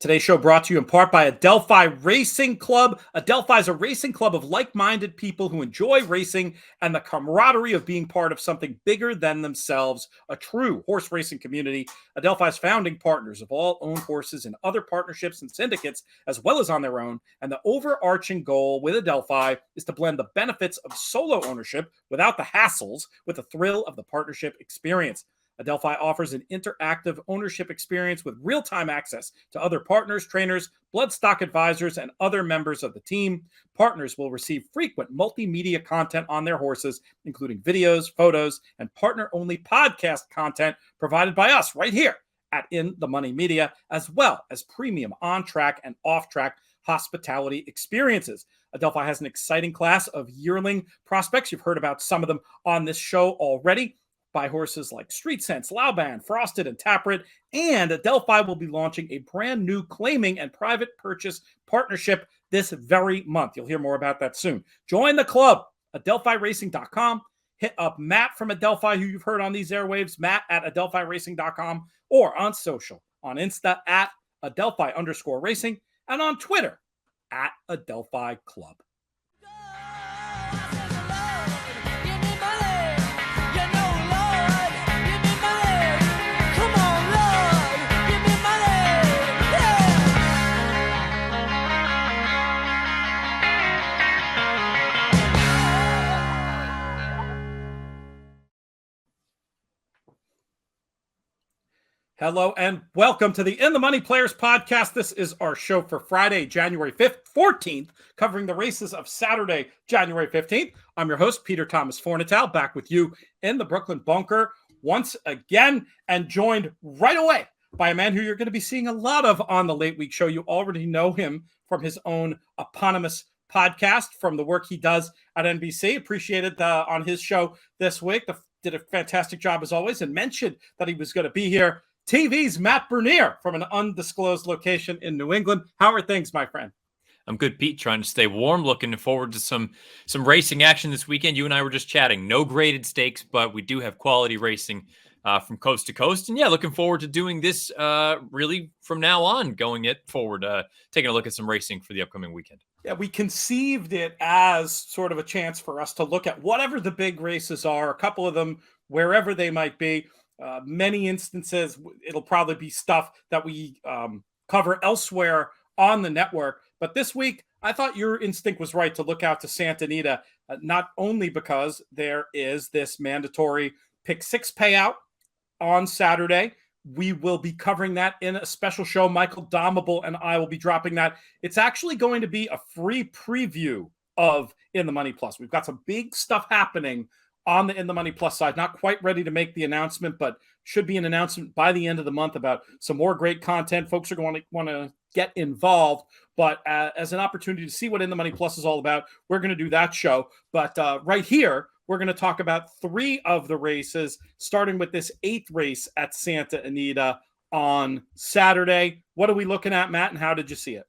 Today's show brought to you in part by Adelphi Racing Club. Adelphi is a racing club of like-minded people who enjoy racing and the camaraderie of being part of something bigger than themselves, a true horse racing community. Adelphi's founding partners have all owned horses in other partnerships and syndicates, as well as on their own, and the overarching goal with Adelphi is to blend the benefits of solo ownership without the hassles with the thrill of the partnership experience. Adelphi offers an interactive ownership experience with real-time access to other partners, trainers, bloodstock advisors, and other members of the team. Partners will receive frequent multimedia content on their horses, including videos, photos, and partner-only podcast content provided by us right here at In the Money Media, as well as premium on-track and off-track hospitality experiences. Adelphi has an exciting class of yearling prospects. You've heard about some of them on this show already. By horses like Street Sense, Lauban, Frosted, and Taprit. And Adelphi will be launching a brand new claiming and private purchase partnership this very month. You'll hear more about that soon. Join the club, AdelphiRacing.com. Hit up Matt from Adelphi, who you've heard on these airwaves, Matt at AdelphiRacing.com, or on social, on Insta at Adelphi_racing, and on Twitter at Adelphi Club. Hello and welcome to the In the Money Players podcast. This is our show for Friday, January 14th, covering the races of Saturday, January 15th. I'm your host, Peter Thomas Fornatal, back with you in the Brooklyn bunker once again, and joined right away by a man who you're going to be seeing a lot of on the Late Week Show. You already know him from his own eponymous podcast, from the work he does at NBC. Appreciated on his show this week. Did a fantastic job as always, and mentioned that he was going to be here. TV's Matt Bernier from an undisclosed location in New England. How are things, my friend? I'm good, Pete. Trying to stay warm. Looking forward to some racing action this weekend. You and I were just chatting. No graded stakes, but we do have quality racing from coast to coast. And yeah, looking forward to doing this really from now on, going it forward, taking a look at some racing for the upcoming weekend. Yeah, we conceived it as sort of a chance for us to look at whatever the big races are, a couple of them, wherever they might be. Many instances, it'll probably be stuff that we cover elsewhere on the network. But this week, I thought your instinct was right to look out to Santa Anita, not only because there is this mandatory pick six payout on Saturday. We will be covering that in a special show. Michael Domable and I will be dropping that. It's actually going to be a free preview of In the Money Plus. We've got some big stuff happening on the In the Money Plus side. Not quite ready to make the announcement, but should be an announcement by the end of the month about some more great content. Folks are going to want to get involved, but as an opportunity to see what In the Money Plus is all about, we're going to do that show. But right here, we're going to talk about three of the races, starting with this eighth race at Santa Anita on Saturday. What are we looking at, Matt, and how did you see it?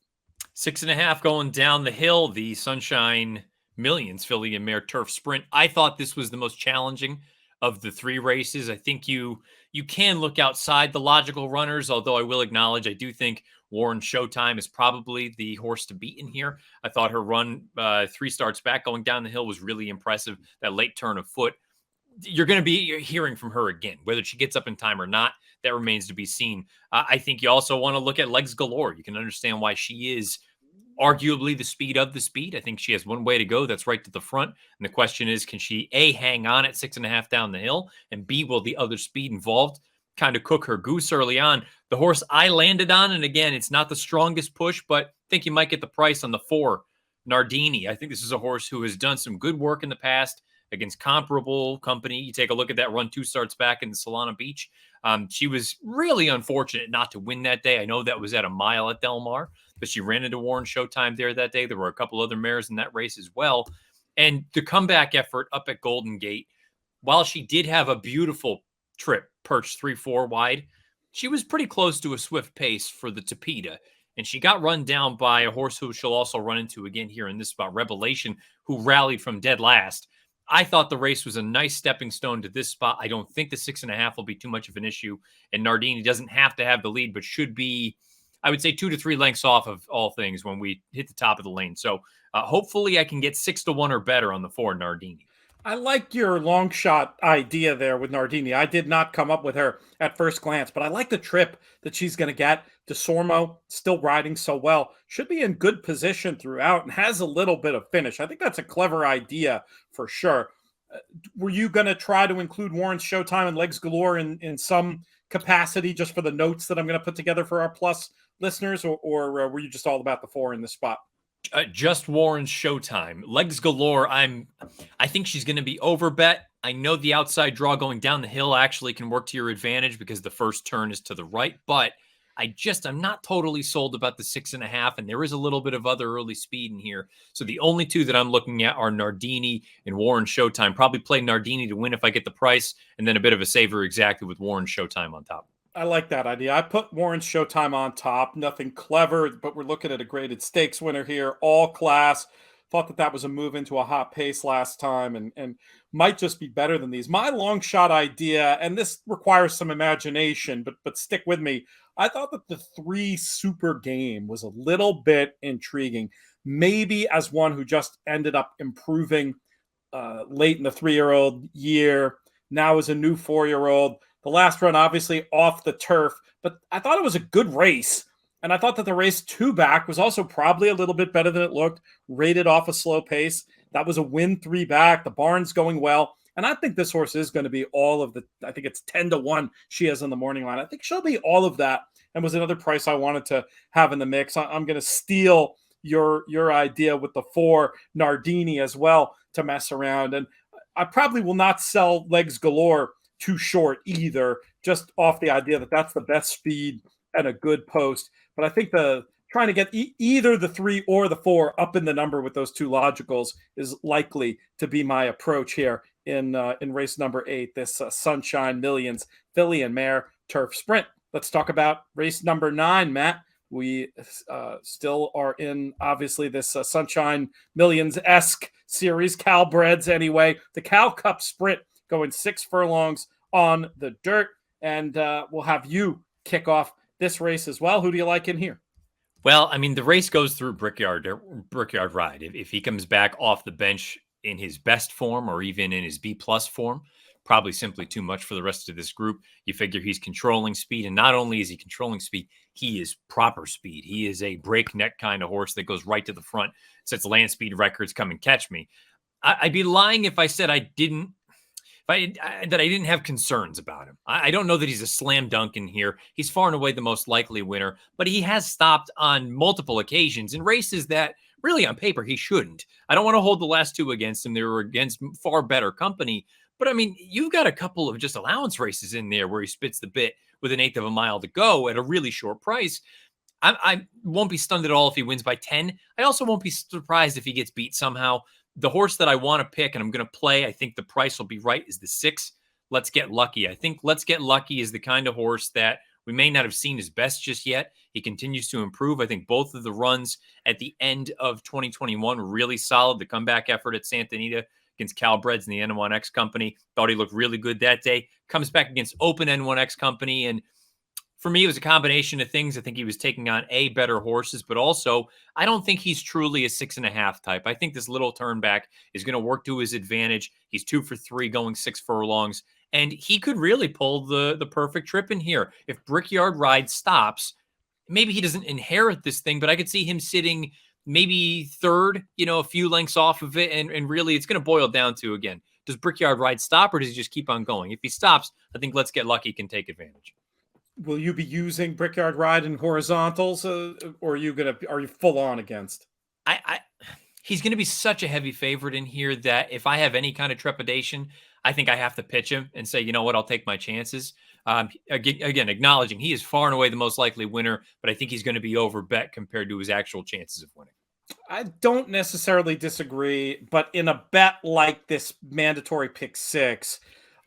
6.5 going down the hill, the Sunshine Millions filly and mare turf sprint. I thought this was the most challenging of the three races. I think you can look outside the logical runners, although I will acknowledge I do think Warren Showtime is probably the horse to beat in here. I thought her run 3 starts back going down the hill was really impressive. That late turn of foot. You're going to be hearing from her again. Whether she gets up in time or not, that remains to be seen. I think you also want to look at Legs Galore. You can understand why she is arguably the speed of the speed. I think she has one way to go. That's right to the front. And the question is, can she A, hang on at 6.5 down the hill, and B, will the other speed involved kind of cook her goose early on? The horse I landed on, and again, it's not the strongest push, but I think you might get the price on the 4, Nardini. I think this is a horse who has done some good work in the past against comparable company. You take a look at that run 2 starts back in the Solana Beach. She was really unfortunate not to win that day. I know that was at a mile at Del Mar, but she ran into Warren Showtime there that day. There were a couple other mares in that race as well. And the comeback effort up at Golden Gate, while she did have a beautiful trip, perched 3-4 wide, she was pretty close to a swift pace for the Tapeta. And she got run down by a horse who she'll also run into again here in this spot, Revelation, who rallied from dead last. I thought the race was a nice stepping stone to this spot. I don't think the 6.5 will be too much of an issue. And Nardini doesn't have to have the lead, but should be I would say 2 to 3 lengths off of all things when we hit the top of the lane. So hopefully I can get 6 to 1 or better on the 4 Nardini. I like your long shot idea there with Nardini. I did not come up with her at first glance, but I like the trip that she's going to get. DeSormo still riding so well, should be in good position throughout and has a little bit of finish. I think that's a clever idea for sure. Were you going to try to include Warren's Showtime and Legs Galore in some capacity just for the notes that I'm going to put together for our plus listeners, or were you just all about the 4 in this spot? Just Warren's Showtime. Legs Galore, I think she's going to be overbet. I know the outside draw going down the hill actually can work to your advantage because the first turn is to the right, but I'm not totally sold about the 6.5, and there is a little bit of other early speed in here. So the only two that I'm looking at are Nardini and Warren Showtime. Probably play Nardini to win if I get the price, and then a bit of a saver exactly with Warren Showtime on top. I like that idea. I put Warren's Showtime on top. Nothing clever, but we're looking at a graded stakes winner here, all class. Thought that was a move into a hot pace last time and might just be better than these. My long shot idea, and this requires some imagination, but stick with me. I thought that the 3 Super Game was a little bit intriguing. Maybe as one who just ended up improving late in the 3-year-old year, now as a new 4-year-old. The last run, obviously, off the turf, but I thought it was a good race. And I thought that the race 2 back was also probably a little bit better than it looked, rated off a slow pace. That was a win 3 back. The barn's going well. And I think this horse is going to be all of I think it's 10 to 1 she has in the morning line. I think she'll be all of that. And was another price I wanted to have in the mix. I'm going to steal your idea with the 4 Nardini as well to mess around. And I probably will not sell Legs Galore too short either, just off the idea that that's the best speed and a good post. But I think trying to get either the 3 or the 4 up in the number with those 2 logicals is likely to be my approach here in race number 8, this Sunshine Millions filly and mare turf sprint. Let's talk about race number 9, Matt. We still are in, obviously, this Sunshine Millions-esque series, Calbreds anyway. The Cal Cup Sprint going 6 furlongs on the dirt. And we'll have you kick off this race as well. Who do you like in here? Well, I mean, the race goes through Brickyard Ride. If he comes back off the bench in his best form or even in his B-plus form, probably simply too much for the rest of this group. You figure he's controlling speed, and not only is he controlling speed, he is proper speed. He is a breakneck kind of horse that goes right to the front, sets land speed records, come and catch me. I'd be lying if I said I didn't have concerns about him. I don't know that he's a slam dunk in here. He's far and away the most likely winner, but he has stopped on multiple occasions in races that really on paper he shouldn't. I don't want to hold the last 2 against him. They were against far better company. But I mean, you've got a couple of just allowance races in there where he spits the bit with 1/8 of a mile to go at a really short price. I won't be stunned at all if he wins by 10. I also won't be surprised if he gets beat somehow. The horse that I want to pick and I'm going to play, I think the price will be right, is the 6, Let's Get Lucky. I think Let's Get Lucky is the kind of horse that we may not have seen his best just yet. He continues to improve. I think both of the runs at the end of 2021 were really solid. The comeback effort at Santa Anita against Calbreds and the N1X company, thought he looked really good that day. Comes back against open N1X company, and for me, it was a combination of things. I think he was taking on better horses, but also I don't think he's truly a 6.5 type. I think this little turn back is going to work to his advantage. He's 2 for 3 going 6 furlongs, and he could really pull the perfect trip in here. If Brickyard Ride stops, maybe he doesn't inherit this thing, but I could see him sitting maybe third, a few lengths off of it. And really it's going to boil down to, again, does Brickyard Ride stop or does he just keep on going? If he stops, I think Let's Get Lucky can take advantage. Will you be using Brickyard Ride in horizontals, or are you full on against? He's going to be such a heavy favorite in here that if I have any kind of trepidation, I think I have to pitch him and say, you know what, I'll take my chances. Again, acknowledging he is far and away the most likely winner, but I think he's going to be overbet compared to his actual chances of winning. I don't necessarily disagree, but in a bet like this mandatory pick 6,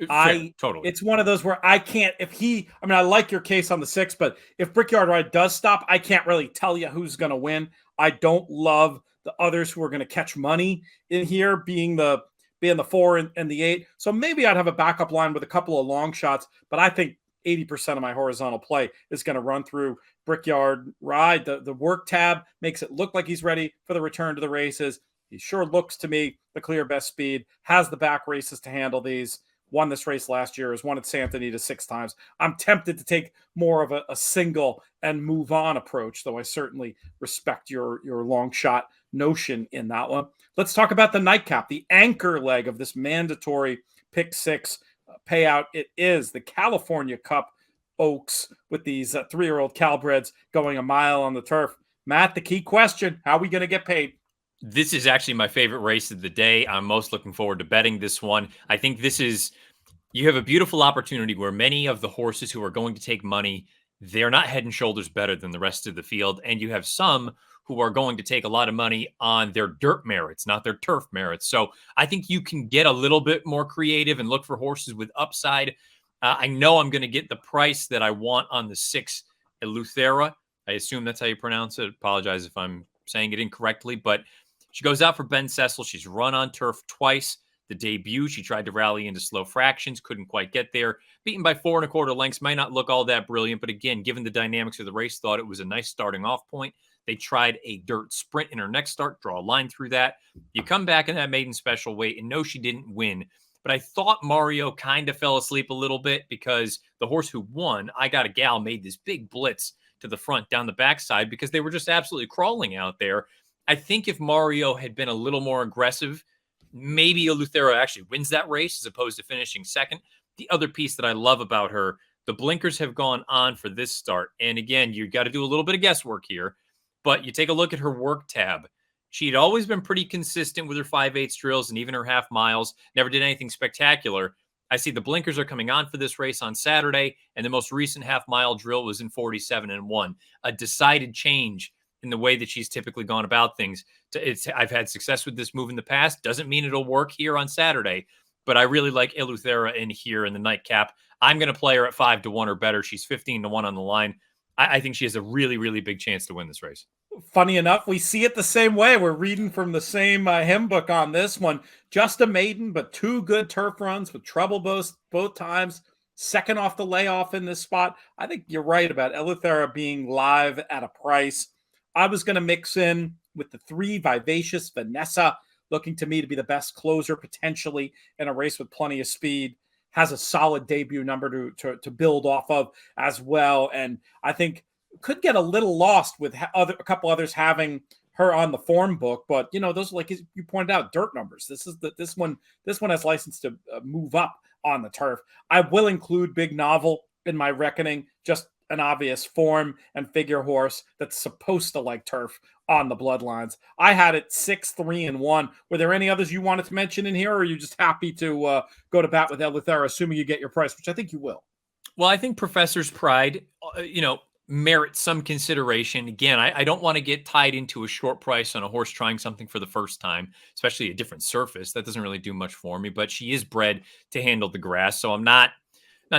Totally. It's one of those where I can't, I like your case on the 6, but if Brickyard Ride does stop, I can't really tell you who's going to win. I don't love the others who are going to catch money in here, being the 4 and the 8. So maybe I'd have a backup line with a couple of long shots, but I think 80% of my horizontal play is going to run through Brickyard Ride. The work tab makes it look like he's ready for the return to the races. He sure looks to me the clear best speed, has the back races to handle these. Won this race last year, has won at Santa Anita 6 times. I'm tempted to take more of a single and move on approach, though I certainly respect your long shot notion in that one. Let's talk about the nightcap, the anchor leg of this mandatory pick 6 payout. It is the California Cup Oaks with these 3-year-old Calbreds going a mile on the turf. Matt, the key question, how are we going to get paid? This is actually my favorite race of the day. I'm most looking forward to betting this one. I think you have a beautiful opportunity where many of the horses who are going to take money, they're not head and shoulders better than the rest of the field. And you have some who are going to take a lot of money on their dirt merits, not their turf merits. So I think you can get a little bit more creative and look for horses with upside. I know I'm going to get the price that I want on the 6 Eleuthera. I assume that's how you pronounce it. Apologize if I'm saying it incorrectly, but she goes out for Ben Cecil. She's run on turf twice. The debut, she tried to rally into slow fractions, couldn't quite get there. Beaten by 4 1/4 lengths, might not look all that brilliant, but again, given the dynamics of the race, thought it was a nice starting off point. They tried a dirt sprint in her next start, draw a line through that. You come back in that maiden special weight, and no, she didn't win. But I thought Mario kind of fell asleep a little bit because the horse who won, I Got a Gal, made this big blitz to the front down the backside because they were just absolutely crawling out there. I think if Mario had been a little more aggressive, maybe Eleuthera actually wins that race as opposed to finishing second. The other piece that I love about her, the blinkers have gone on for this start. And again, you got to do a little bit of guesswork here, but you take a look at her work tab. She'd always been pretty consistent with her 5/8 drills and even her half miles, never did anything spectacular. I see the blinkers are coming on for this race on Saturday, and the most recent half mile drill was in 47-1, a decided change in the way that she's typically gone about things. I've had success with this move in the past. Doesn't mean it'll work here on Saturday, but I really like Eleuthera in here in the nightcap. I'm going to play her at 5-1 or better. She's 15-1 on the line. I think she has a really, really big chance to win this race. Funny enough, we see it the same way. We're reading from the same hymn book on this one. Just a maiden, but 2 good turf runs with trouble both times. Second off the layoff in this spot. I think you're right about Eleuthera being live at a price. I was going to mix in with the 3 Vivacious Vanessa, looking to me to be the best closer potentially in a race with plenty of speed. Has a solid debut number to build off of as well. And I think could get a little lost with a couple others having her on the form book. But, you know, those, like you pointed out, dirt numbers. This one has license to move up on the turf. I will include Big Novel in my reckoning, just an obvious form and figure horse that's supposed to like turf on the bloodlines. I had it 6-3-1. Were there any others you wanted to mention in here, or are you just happy to go to bat with Eleuthera, assuming you get your price, which I think you will? Well, I think Professor's Pride, merits some consideration. Again, I don't want to get tied into a short price on a horse trying something for the first time, especially a different surface. That doesn't really do much for me, but she is bred to handle the grass, so I'm not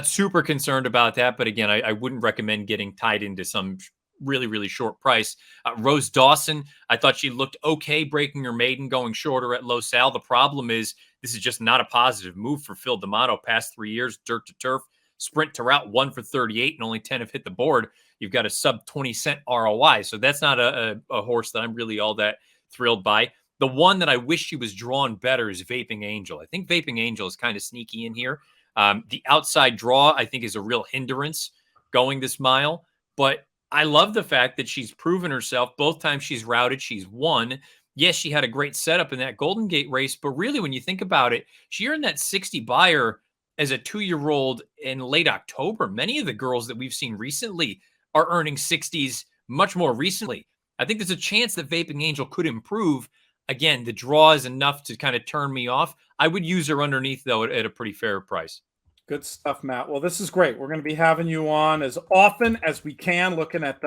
super concerned about that. But again, I wouldn't recommend getting tied into some really, really short price. Rose Dawson, I thought she looked okay breaking her maiden, going shorter at Los Al. The problem is this is just not a positive move for Phil D'Amato past 3 years, dirt to turf. Sprint to route 1 for 38 and only 10 have hit the board. You've got a sub 20-cent ROI. So that's not a horse that I'm really all that thrilled by. The one that I wish she was drawn better is Vaping Angel. I think Vaping Angel is kind of sneaky in here. The outside draw, I think, is a real hindrance going this mile. But I love the fact that she's proven herself. Both times she's routed, she's won. Yes, she had a great setup in that Golden Gate race. But really, when you think about it, she earned that 60 buyer as a 2-year-old in late October. Many of the girls that we've seen recently are earning 60s much more recently. I think there's a chance that Vaping Angel could improve. Again, the draw is enough to kind of turn me off. I would use her underneath, though, at a pretty fair price. Good stuff, Matt. Well, this is great. We're going to be having you on as often as we can, looking at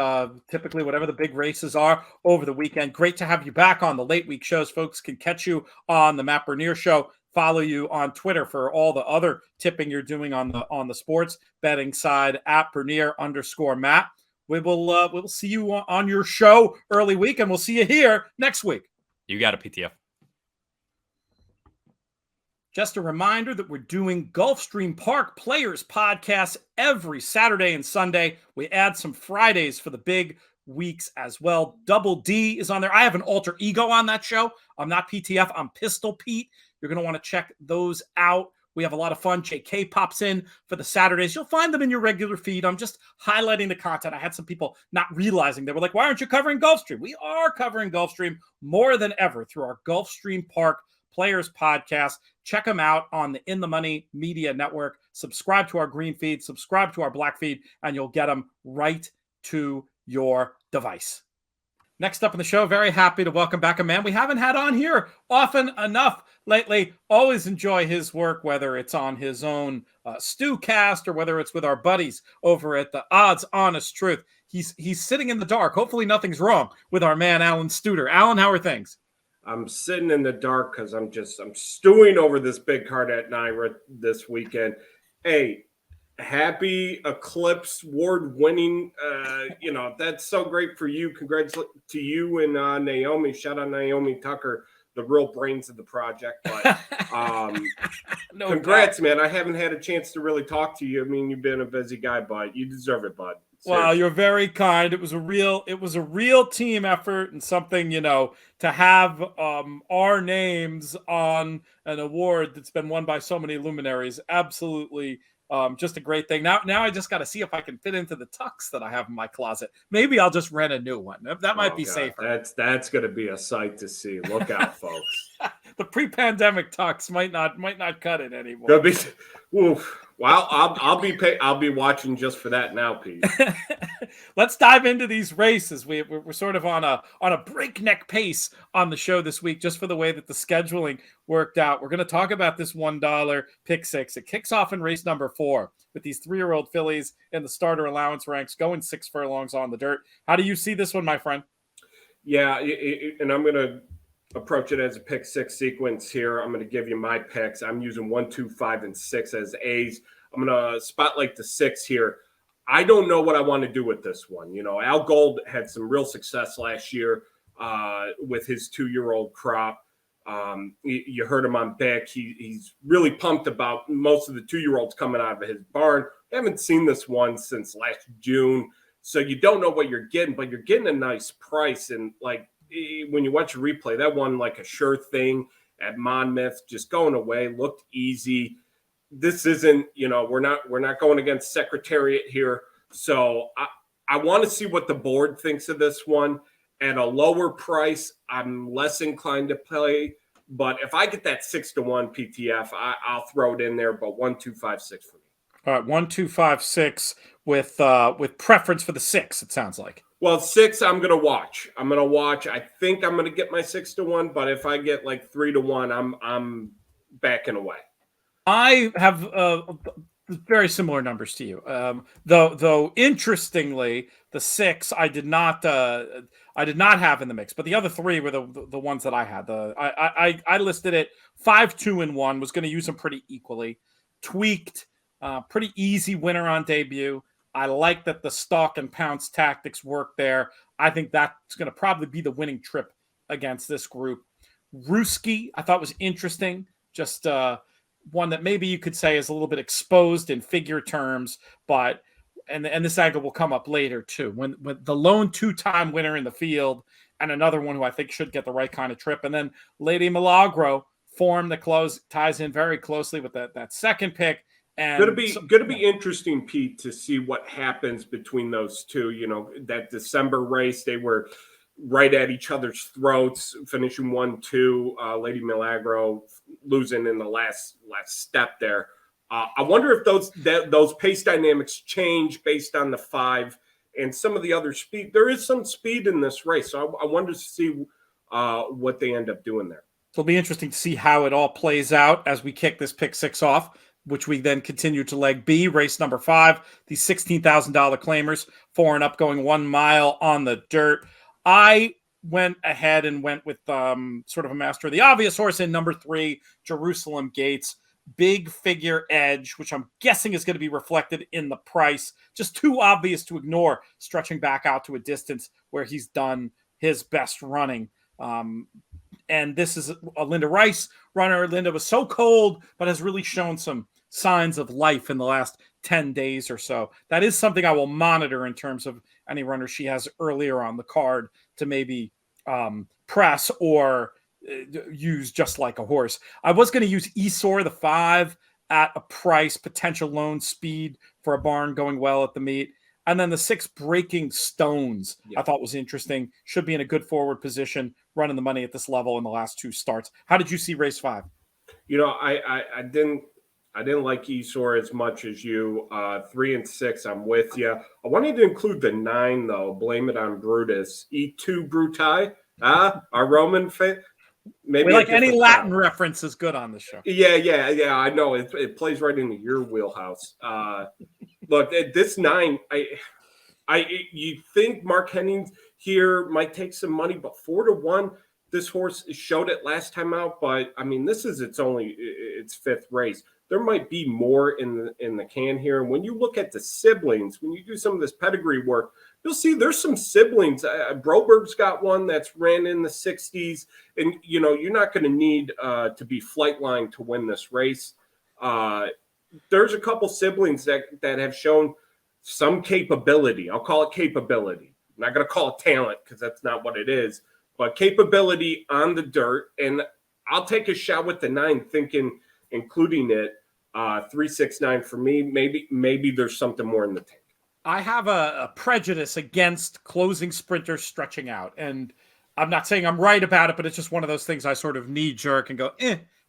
typically whatever the big races are over the weekend. Great to have you back on the late week shows. Folks can catch you on the Matt Bernier Show. Follow you on Twitter for all the other tipping you're doing on the sports betting side at Bernier_Matt. We'll see you on your show early week, and we'll see you here next week. You got a PTF. Just a reminder that we're doing Gulfstream Park Players podcasts every Saturday and Sunday. We add some Fridays for the big weeks as well. Double D is on there. I have an alter ego on that show. I'm not PTF. I'm Pistol Pete. You're going to want to check those out. We have a lot of fun. JK pops in for the Saturdays. You'll find them in your regular feed. I'm just highlighting the content. I had some people not realizing. They were like, why aren't you covering Gulfstream? We are covering Gulfstream more than ever through our Gulfstream Park Players podcast. Check them out on the In the Money Media Network. Subscribe to our green feed, subscribe to our black feed, and you'll get them right to your device. Next up in the show, very happy to welcome back a man we haven't had on here often enough lately. Always enjoy his work, whether it's on his own Stewcast or whether it's with our buddies over at the Odds Honest Truth. He's sitting in the dark. Hopefully nothing's wrong with our man, Alan Studer. Alan, how are things? I'm sitting in the dark because I'm stewing over this big card at NYRA this weekend. Hey, happy Eclipse award-winning. That's so great for you. Congrats to you and Naomi. Shout out Naomi Tucker, the real brains of the project. But No congrats, doubt. man. I haven't had a chance to really talk to you. I mean, you've been a busy guy, but you deserve it, bud. Wow, you're very kind. It was a real team effort, and something, to have our names on an award that's been won by so many luminaries. Absolutely, just a great thing. Now I just got to see if I can fit into the tux that I have in my closet. Maybe I'll just rent a new one. That might be safer. That's going to be a sight to see. Look out, folks. The pre-pandemic tux might not cut it anymore. Oof. Well, I'll be watching just for that now, Pete. Let's dive into these races. We're sort of on a breakneck pace on the show this week, just for the way that the scheduling worked out. We're going to talk about this $1 pick six. It kicks off in race number 4 with these 3-year-old fillies in the starter allowance ranks going 6 furlongs on the dirt. How do you see this one, my friend? Yeah, and I'm going to approach it as a pick 6 sequence here. I'm going to give you my picks. I'm using 1, 2, 5, and 6 as A's. I'm going to spotlight the 6 here. I don't know what I want to do with this one. Al Gold had some real success last year with his 2-year-old crop. You heard him on Beck. He's really pumped about most of the 2-year-olds coming out of his barn. Haven't seen this one since last June. So you don't know what you're getting, but you're getting a nice price. And when you watch a replay, that one like a sure thing at Monmouth, just going away, looked easy. This isn't, we're not going against Secretariat here. So I want to see what the board thinks of this one. At a lower price, I'm less inclined to play. But if I get that 6-1 PTF, I'll throw it in there. But 1, 2, 5, 6 for me. All right, 1, 2, 5, 6 with preference for the 6. It sounds like. Well, 6, I'm going to watch. I think I'm going to get my 6-1, but if I get like 3-1, I'm backing away. I have very similar numbers to you. Though interestingly, the 6 I did not have in the mix, but the other 3 were the ones that I had. I listed it 5, 2, and 1. Was going to use them pretty equally. Tweaked, pretty easy winner on debut. I like that the stalk and pounce tactics work there. I think that's going to probably be the winning trip against this group. Ruski, I thought was interesting. Just one that maybe you could say is a little bit exposed in figure terms, but and this angle will come up later too. When the lone 2-time winner in the field and another one who I think should get the right kind of trip, and then Lady Milagro form that ties in very closely with that second pick. And going to be interesting, Pete, to see what happens between those two. That December race, they were right at each other's throats, finishing 1-2. Lady Milagro losing in the last step there. I wonder if those pace dynamics change based on the 5 and some of the other speed. There is some speed in this race, so I wonder to see what they end up doing there. So it'll be interesting to see how it all plays out as we kick this pick 6 off, which we then continue to leg B, race number 5, the $16,000 claimers, 4 and up, going 1 mile on the dirt. I went ahead and went with sort of a master of the obvious horse in number 3, Jerusalem Gates. Big figure edge, which I'm guessing is going to be reflected in the price. Just too obvious to ignore, stretching back out to a distance where he's done his best running. And this is a Linda Rice runner. Linda was so cold, but has really shown some signs of life in the last 10 days or so. That is something I will monitor in terms of any runner she has earlier on the card to maybe press or use just like a horse. I was going to use Esor, the 5, at a price, potential loan speed for a barn going well at the meet. And then the 6, Breaking Stones, I thought was interesting. Should be in a good forward position, running the money at this level in the last 2 starts. How did you see race 5? You know, I didn't like Esor as much as you. 3 and 6, I'm with you. I wanted to include the 9 though. Blame It on Brutus. E2 Brutai. Our Roman fan. Maybe like any Latin reference is good on the show. Yeah. I know it plays right into your wheelhouse. Look, this 9, you think Mark Hennings here might take some money, but 4-1. This horse showed it last time out, but I mean, this is its 5th race. There might be more in the can here. And when you look at the siblings, when you do some of this pedigree work, you'll see there's some siblings. Broberg's got one that's ran in the 60s, and you know you're not going to need to be Flightline to win this race. There's a couple siblings that have shown some capability. I'll call it capability. I'm not going to call it talent because that's not what it is, but capability on the dirt. And I'll take a shot with the 9, thinking including it. 369 for me. Maybe there's something more in the tank. I have a prejudice against closing sprinters stretching out, and I'm not saying I'm right about it, but it's just one of those things I sort of knee jerk and go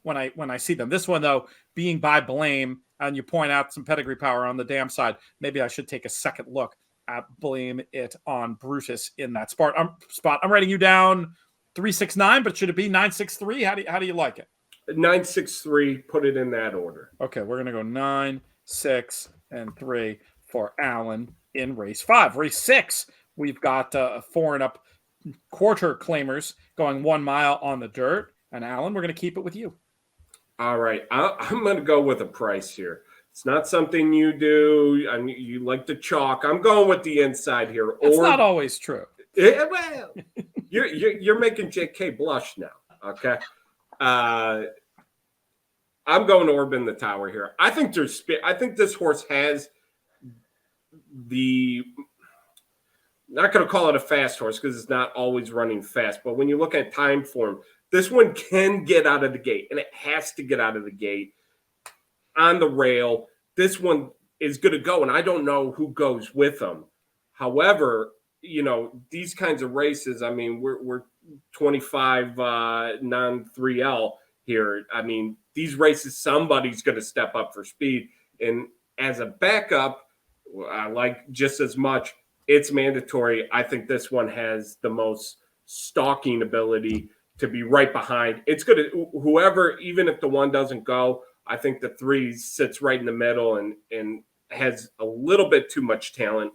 when I see them. This one though, being by Blame, and you point out some pedigree power on the dam side, maybe I should take a second look at Blame It on Brutus in that spot. I'm writing you down 369, but should it be 963? How do you like it? 963. Put it in that order. Okay, we're gonna go 9, 6, and 3 for Alan in race 5. Race 6, we've got 4 and up quarter claimers going 1 mile on the dirt. And Alan, we're going to keep it with you. All right. I'm going to go with a price here. It's not something you do. I mean, you like the chalk. I'm going with the inside here. It's not always true. Yeah, well, you're making JK blush now. Okay. I'm going Orban the Tower here. I think this horse has not going to call it a fast horse because it's not always running fast, but when you look at time form, this one can get out of the gate, and it has to get out of the gate on the rail. This one is going to go, and I don't know who goes with them. However, you know, these kinds of races, I mean, we're 25 non-3L here. I mean, these races, somebody's going to step up for speed. And as a backup, I like just as much. It's mandatory. I think this one has the most stalking ability to be right behind. It's going to, whoever, even if the 1 doesn't go, I think the 3 sits right in the middle and has a little bit too much talent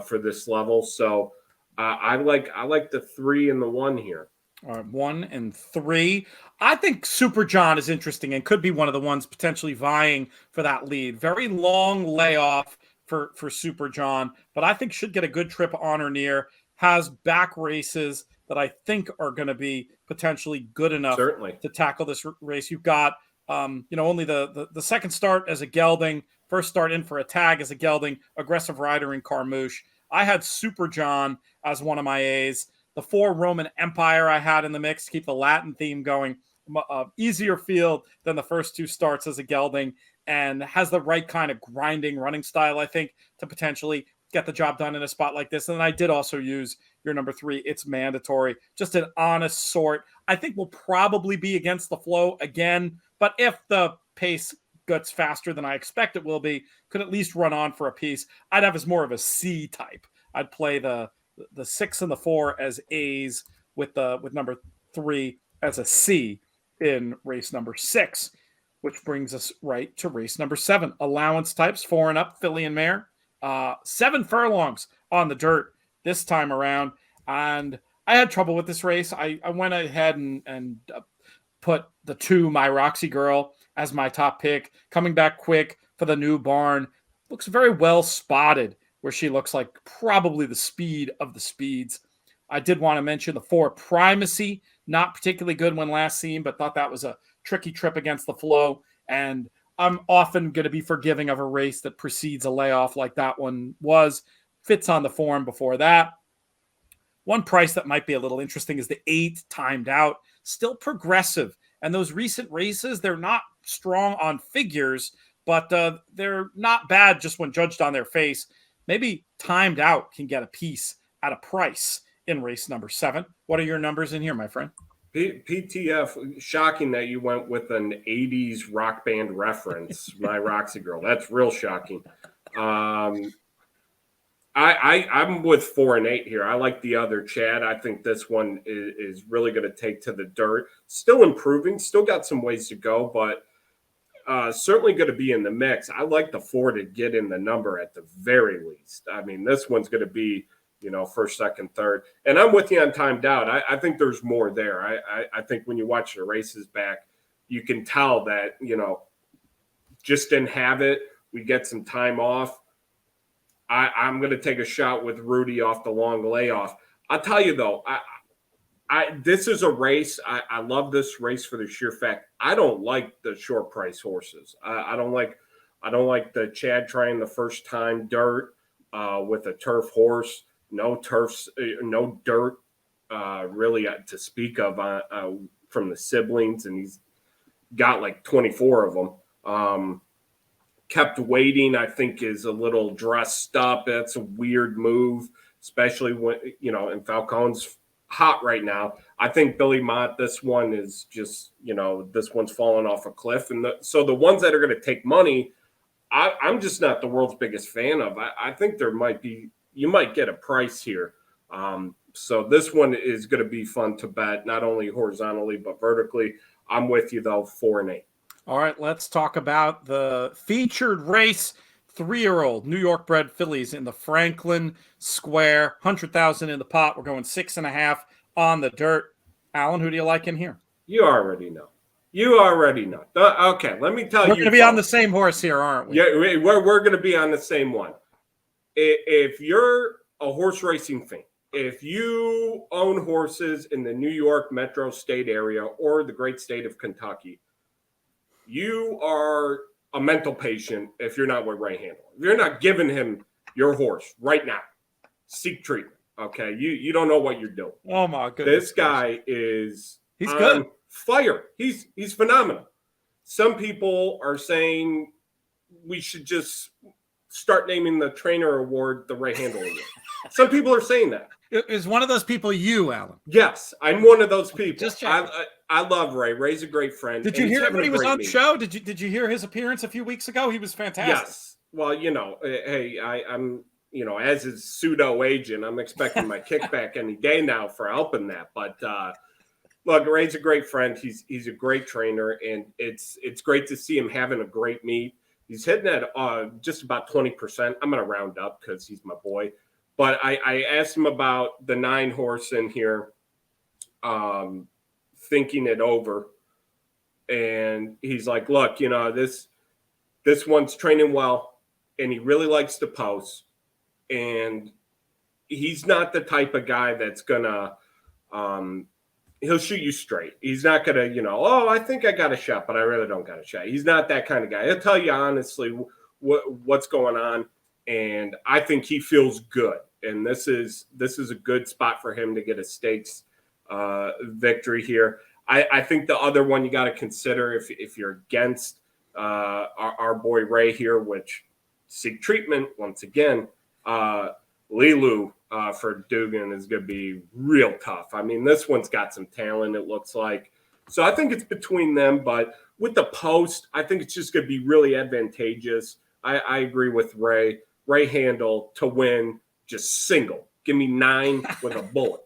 for this level. So I like the 3 and the 1 here. All right, 1 and 3. I think Super John is interesting and could be one of the ones potentially vying for that lead. Very long layoff for Super John, but I think should get a good trip on or near. Has back races that I think are going to be potentially good enough to tackle this race. You've got, only the second start as a gelding, first start in for a tag as a gelding, aggressive rider in Carmouche. I had Super John as one of my A's. The 4 Roman Empire I had in the mix to keep the Latin theme going. Easier field than the first 2 starts as a gelding, and has the right kind of grinding running style, I think, to potentially get the job done in a spot like this. And then I did also use your number 3. It's mandatory. Just an honest sort. I think we'll probably be against the flow again, but if the pace gets faster than I expect it will be, could at least run on for a piece. I'd have as more of a C type. I'd play the 6 and the 4 as A's with number 3 as a C in race number 6, which brings us right to race number 7. Allowance types, 4 and up, filly and mare. 7 furlongs on the dirt this time around. And I had trouble with this race. I went ahead and put the 2, My Roxy Girl, as my top pick. Coming back quick for the new barn. Looks very well spotted, where she looks like probably the speed of the speeds. I did want to mention the 4 Primacy, not particularly good when last seen, but thought that was a tricky trip against the flow. And I'm often going to be forgiving of a race that precedes a layoff like that one was. Fits on the form before that. One price that might be a little interesting is the 8 Timed Out, still progressive. And those recent races, they're not strong on figures, but they're not bad just when judged on their face. Maybe Timed Out can get a piece at a price in race number 7. What are your numbers in here, my friend? PTF, shocking that you went with an 80s rock band reference, My Roxy Girl. That's real shocking. I'm with 4 and 8 here. I like the other Chad. I think this one is really going to take to the dirt. Still improving, still got some ways to go, but certainly going to be in the mix. I like the 4 to get in the number at the very least. I mean, this one's going to be, first, second, third. And I'm with you on Timed Out. I think there's more there. I think when you watch the races back, you can tell that, just didn't have it. We get some time off. I'm going to take a shot with Rudy off the long layoff. I'll tell you, though, this is a race. I love this race for the sheer fact I don't like the short price horses. I don't like the Chad trying the first time dirt with a turf horse. No turfs, no dirt really to speak of from the siblings, and he's got like 24 of them. Kept waiting, I think, is a little dressed up. That's a weird move, especially when, and Falcone's hot right now. I think Billy Mott, this one is just, this one's falling off a cliff. And so the ones that are going to take money, I'm just not the world's biggest fan of. I think you might get a price here. So this one is going to be fun to bet, not only horizontally, but vertically. I'm with you, though, 4 and 8. All right, let's talk about the featured race. 3-year-old New York bred fillies in the Franklin Square, 100,000 in the pot. We're going 6.5 on the dirt. Alan, who do you like in here? You already know. Okay, let me tell you. We're going to be on the same horse here, aren't we? Yeah, we're going to be on the same one. If you're a horse racing fan, if you own horses in the New York metro state area or the great state of Kentucky, you are a mental patient if you're not with Ray Handel. If you're not giving him your horse right now, seek treatment. Okay, you don't know what you're doing. Oh my goodness! This guy he's on good. Fire. He's phenomenal. Some people are saying we should just start naming the trainer award the Ray Handel Award. Some people are saying that. Is one of those people you, Alan? Yes, I'm one of those people. Just I love Ray. Ray's a great friend. Did you hear him when he was on the show? Did you hear his appearance a few weeks ago? He was fantastic. Yes. Well, hey, I'm as his pseudo agent, I'm expecting my kickback any day now for helping that. But look, Ray's a great friend. He's a great trainer, and it's great to see him having a great meet. He's hitting at just about 20%. I'm going to round up because he's my boy. But I asked him about the 9 horse in here, thinking it over. And he's like, look, this one's training well, and he really likes to post. And he's not the type of guy that's going to he'll shoot you straight. He's not going to, I think I got a shot, but I really don't got a shot. He's not that kind of guy. He'll tell you honestly what's going on. And I think he feels good. And this is a good spot for him to get a stakes victory here. I think the other one you got to consider if you're against our boy Ray here, which seek treatment once again, Lilu for Dugan is going to be real tough. I mean, this one's got some talent, it looks like. So I think it's between them. But with the post, I think it's just going to be really advantageous. I agree with Ray. Ray Handel to win, just single. Give me 9 with a bullet.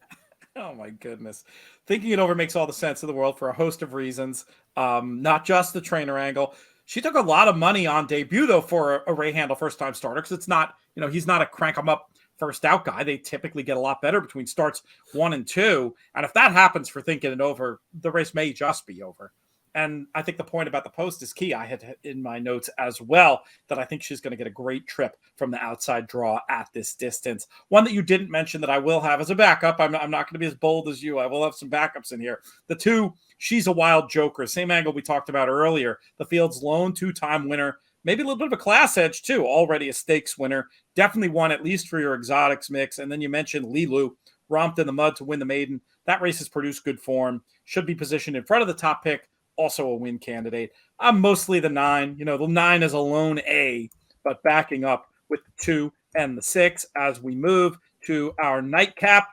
Oh, my goodness. Thinking it over makes all the sense in the world for a host of reasons, not just the trainer angle. She took a lot of money on debut, though, for a Ray Handel first-time starter because it's not, he's not a crank-em-up first-out guy. They typically get a lot better between starts 1 and 2. And if that happens for thinking it over, the race may just be over. And I think the point about the post is key. I had in my notes as well that I think she's going to get a great trip from the outside draw at this distance. One that you didn't mention that I will have as a backup. I'm not going to be as bold as you. I will have some backups in here. The 2, She's a Wild Joker. Same angle we talked about earlier. The field's lone 2-time winner. Maybe a little bit of a class edge, too. Already a stakes winner. Definitely one, at least for your exotics mix. And then you mentioned Lilu, romped in the mud to win the maiden. That race has produced good form. Should be positioned in front of the top pick. Also a win candidate. I'm mostly the 9. The 9 is a lone A, but backing up with the 2 and the 6 as we move to our nightcap.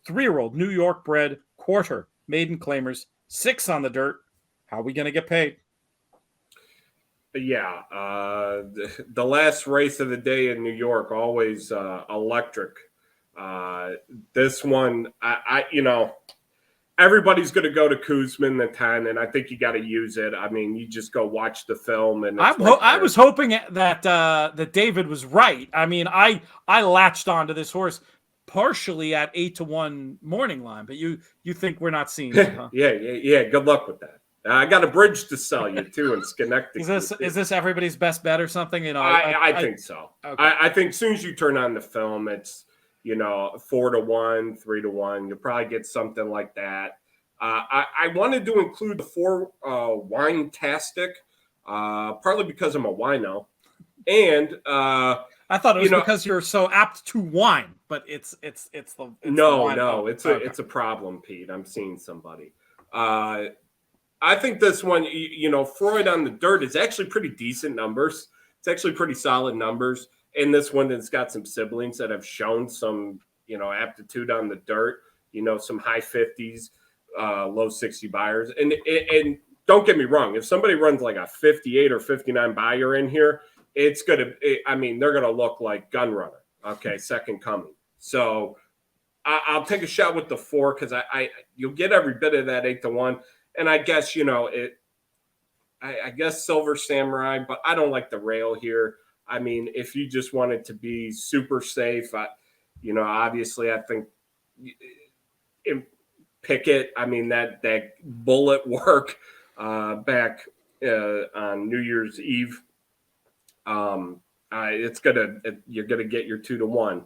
3-year-old New York bred quarter maiden claimers. 6 on the dirt. How are we going to get paid? Yeah, the last race of the day in New York, always electric. This one, everybody's going to go to Kuzmin the 10, and I think you got to use it. I mean, you just go watch the film, and I was hoping that David was right. I mean, I latched onto this horse partially at 8-1 morning line, but you think we're not seeing it, huh? Yeah. Good luck with that. I got a bridge to sell you too in Schenectady. Is this everybody's best bet or something? I think so. Okay. I think as soon as you turn on the film, it's 4-1, 3-1. You'll probably get something like that. I wanted to include the 4 Wine-tastic, partly because I'm a wino, and I thought it was because you're so apt to wine, but it's a problem, Pete. I'm seeing somebody. I think this one, Freud on the dirt is actually pretty decent numbers. It's actually pretty solid numbers. And this one has got some siblings that have shown some, aptitude on the dirt, some high 50s, low 60 buyers. And don't get me wrong. If somebody runs like a 58 or 59 buyer in here, they're going to look like Gun Runner. Okay. Second coming. So I'll take a shot with the 4 because you'll get every bit of that 8-1. And I guess, I guess Silver Samurai, but I don't like the rail here. I mean, if you just wanted to be super safe, obviously I think Pickett, I mean, that bullet work back on New Year's Eve, you're going to get your 2-1.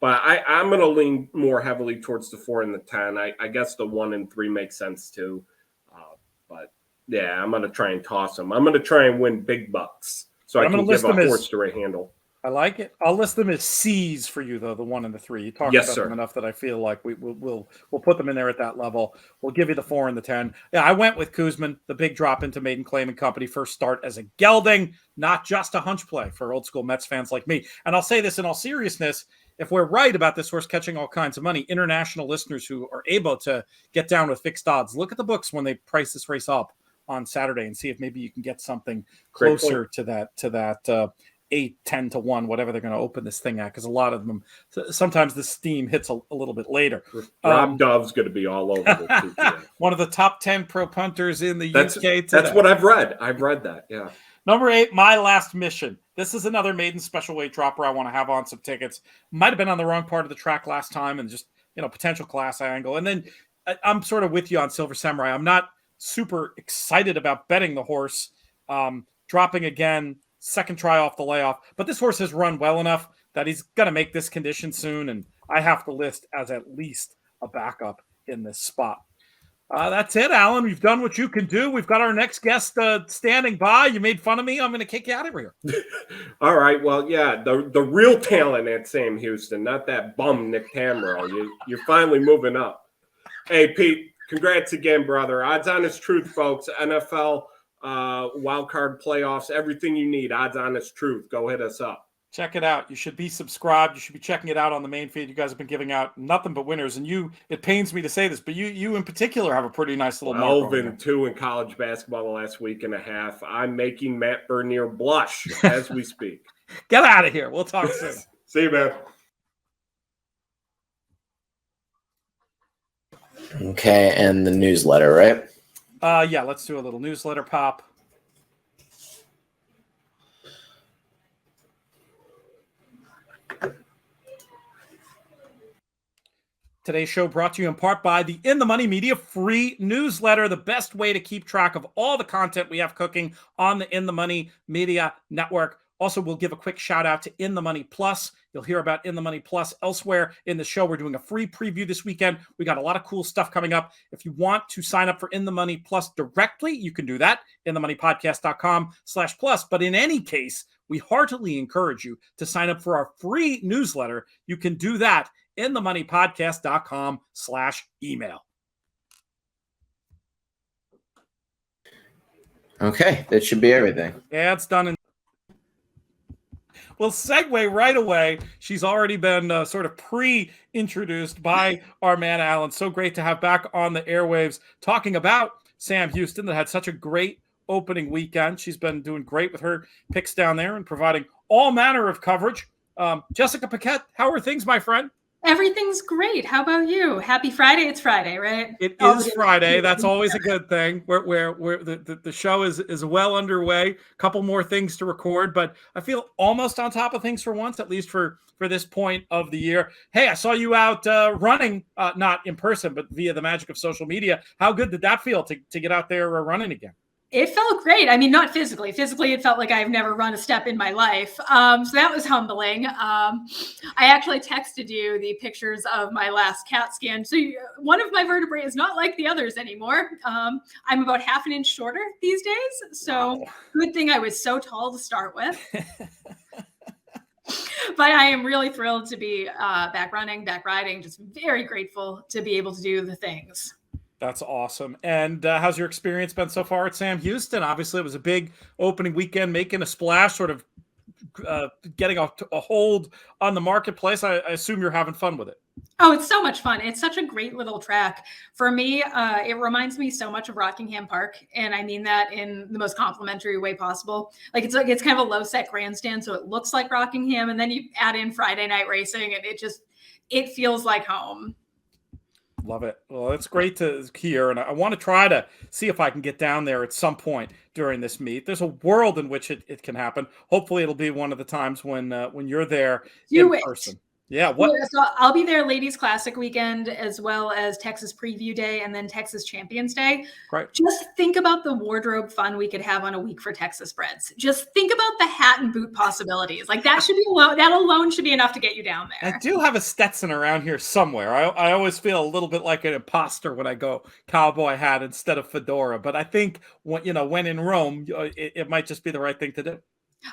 But I'm going to lean more heavily towards the 4 and the 10. I guess the 1 and 3 makes sense too. But yeah, I'm going to try and toss them. I'm going to try and win big bucks so I can give a horse to a handle. I like it. I'll list them as C's for you, though, the 1 and the 3. You talked about them enough that I feel like we'll put them in there at that level. We'll give you the 4 and the 10. Yeah, I went with Kuzmin, the big drop into Maiden Claim and Company. First start as a gelding, not just a hunch play for old school Mets fans like me. And I'll say this in all seriousness. If we're right about this horse catching all kinds of money, international listeners who are able to get down with fixed odds, look at the books when they price this race up on Saturday and see if maybe you can get something closer to that 8-10-1, whatever they're going to open this thing at, because a lot of them, sometimes the steam hits a little bit later. Rob Dove's going to be all over the one of the top 10 pro punters in the UK today. That's what I've read. I've read that, yeah. Number 8, My Last Mission. This is another maiden special weight dropper I want to have on some tickets. Might have been on the wrong part of the track last time and just, potential class angle. And then I'm sort of with you on Silver Samurai. I'm not super excited about betting the horse. Dropping again, second try off the layoff. But this horse has run well enough that he's going to make this condition soon. And I have to list as at least a backup in this spot. That's it, Alan. We've done what you can do. We've got our next guest standing by. You made fun of me. I'm going to kick you out of here. All right. Well, yeah, the real talent at Sam Houston, not that bum Nick Tamro. You're finally moving up. Hey, Pete, congrats again, brother. Odds Honest Truth, folks. NFL wildcard playoffs, everything you need. Odds Honest Truth. Go hit us up. Check it out. You should be subscribed. You should be checking it out on the main feed. You guys have been giving out nothing but winners. And it pains me to say this, but you in particular have a pretty nice little mark. 12-2 in college basketball the last week and a half. I'm making Matt Bernier blush as we speak. Get out of here. We'll talk soon. See you, man. Okay, and the newsletter, right? Yeah, let's do a little newsletter pop. Today's show brought to you in part by the In the Money Media free newsletter, the best way to keep track of all the content we have cooking on the In the Money Media Network. Also, we'll give a quick shout out to In the Money Plus. You'll hear about In the Money Plus elsewhere in the show. We're doing a free preview this weekend. We got a lot of cool stuff coming up. If you want to sign up for In the Money Plus directly, you can do that. inthemoneypodcast.com/plus. But in any case, we heartily encourage you to sign up for our free newsletter. You can do that inthemoneypodcast.com/email. Okay, that should be everything. Yeah, it's done. We'll segue right away. She's already been sort of pre-introduced by our man, Alan. So great to have back on the airwaves talking about Sam Houston that had such a great opening weekend. She's been doing great with her picks down there and providing all manner of coverage. Jessica Paquette, how are things, my friend? Everything's great. How about you? Happy Friday. It's Friday, right? It is Friday. That's always a good thing. Where the show is well underway. A couple more things to record, but I feel almost on top of things for once, at least for this point of the year. Hey, I saw you out running, not in person, but via the magic of social media. How good did that feel to get out there running again? It felt great. I mean, not physically. Physically, it felt like I've never run a step in my life. So that was humbling. I actually texted you the pictures of my last CAT scan. So one of my vertebrae is not like the others anymore. I'm about half an inch shorter these days. So wow. Good thing I was so tall to start with. But I am really thrilled to be back running, back riding. Just very grateful to be able to do the things. That's awesome. And how's your experience been so far at Sam Houston? Obviously, it was a big opening weekend, making a splash, sort of getting a hold on the marketplace. I assume you're having fun with it. Oh, it's so much fun. It's such a great little track. For me, it reminds me so much of Rockingham Park. And I mean that in the most complimentary way possible. It's kind of a low set grandstand, so it looks like Rockingham. And then you add in Friday night racing, and it feels like home. Love it. Well, it's great to hear. And I want to try to see if I can get down there at some point during this meet. There's a world in which it can happen. Hopefully it'll be one of the times when you're there in person. Yeah. What? So I'll be there Ladies Classic weekend, as well as Texas Preview Day and then Texas Champions Day. Right. Just think about the wardrobe fun we could have on a week for Texas Spreads. Just think about the hat and boot possibilities. Like that alone should be enough to get you down there. I do have a Stetson around here somewhere. I always feel a little bit like an imposter when I go cowboy hat instead of fedora. But I think when in Rome, it might just be the right thing to do.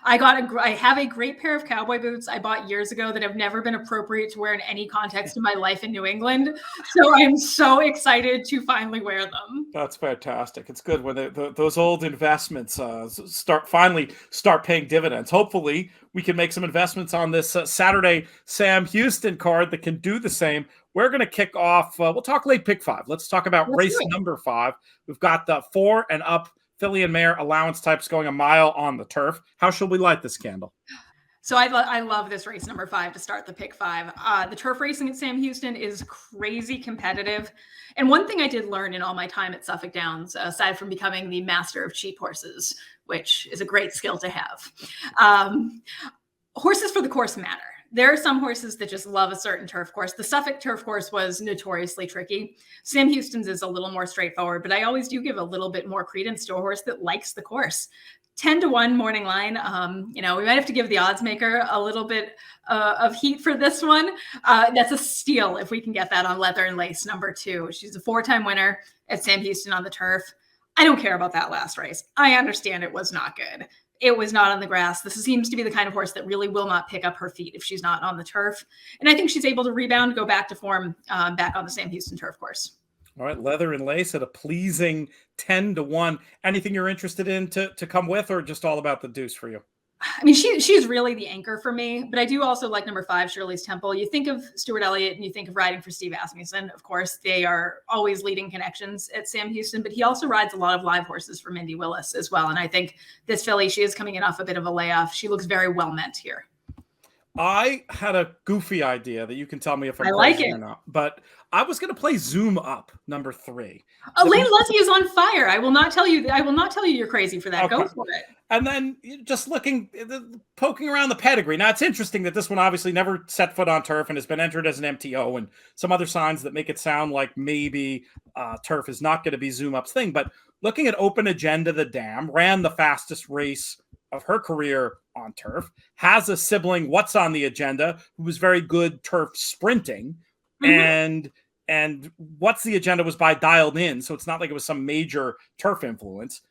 I have a great pair of cowboy boots I bought years ago that have never been appropriate to wear in any context in my life in New England. So I'm so excited to finally wear them. That's fantastic. It's good when those old investments start paying dividends. Hopefully we can make some investments on this Saturday Sam Houston card that can do the same. We're going to kick off. We'll talk late pick 5. Let's talk about race number 5. We've got the 4 and up filly and mare allowance types going a mile on the turf. How should we light this candle? So I love this race number 5 to start the pick 5. The turf racing at Sam Houston is crazy competitive. And one thing I did learn in all my time at Suffolk Downs, aside from becoming the master of cheap horses, which is a great skill to have, horses for the course matter. There are some horses that just love a certain turf course. The Suffolk turf course was notoriously tricky. Sam Houston's is a little more straightforward, but I always do give a little bit more credence to a horse that likes the course. 10-1 morning line. We might have to give the odds maker a little bit of heat for this one. That's a steal if we can get that on Leather and Lace number 2. She's a 4-time winner at Sam Houston on the turf. I don't care about that last race. I understand it was not good. It was not on the grass. This seems to be the kind of horse that really will not pick up her feet if she's not on the turf. And I think she's able to rebound, go back to form, back on the Sam Houston turf course. All right, Leather and Lace at a pleasing 10-1. Anything you're interested in to come with, or just all about the deuce for you? I mean, she's really the anchor for me, but I do also like number 5, Shirley's Temple. You think of Stuart Elliott and you think of riding for Steve Asmussen. Of course, they are always leading connections at Sam Houston, but he also rides a lot of live horses for Mindy Willis as well. And I think this filly, she is coming in off a bit of a layoff. She looks very well meant here. I had a goofy idea that you can tell me if I'm I like crazy it. or not. But I was going to play Zoom Up, number 3. Elaine Leslie is on fire. I will not tell you you're crazy for that. Okay. Go for it. And then just poking around the pedigree. Now, it's interesting that this one obviously never set foot on turf and has been entered as an MTO, and some other signs that make it sound like maybe turf is not going to be Zoom Up's thing. But looking at Open Agenda, the dam ran the fastest race of her career on turf, has a sibling, What's on the Agenda, who was very good turf sprinting. And What's the Agenda was by Dialed In, so it's not like it was some major turf influence.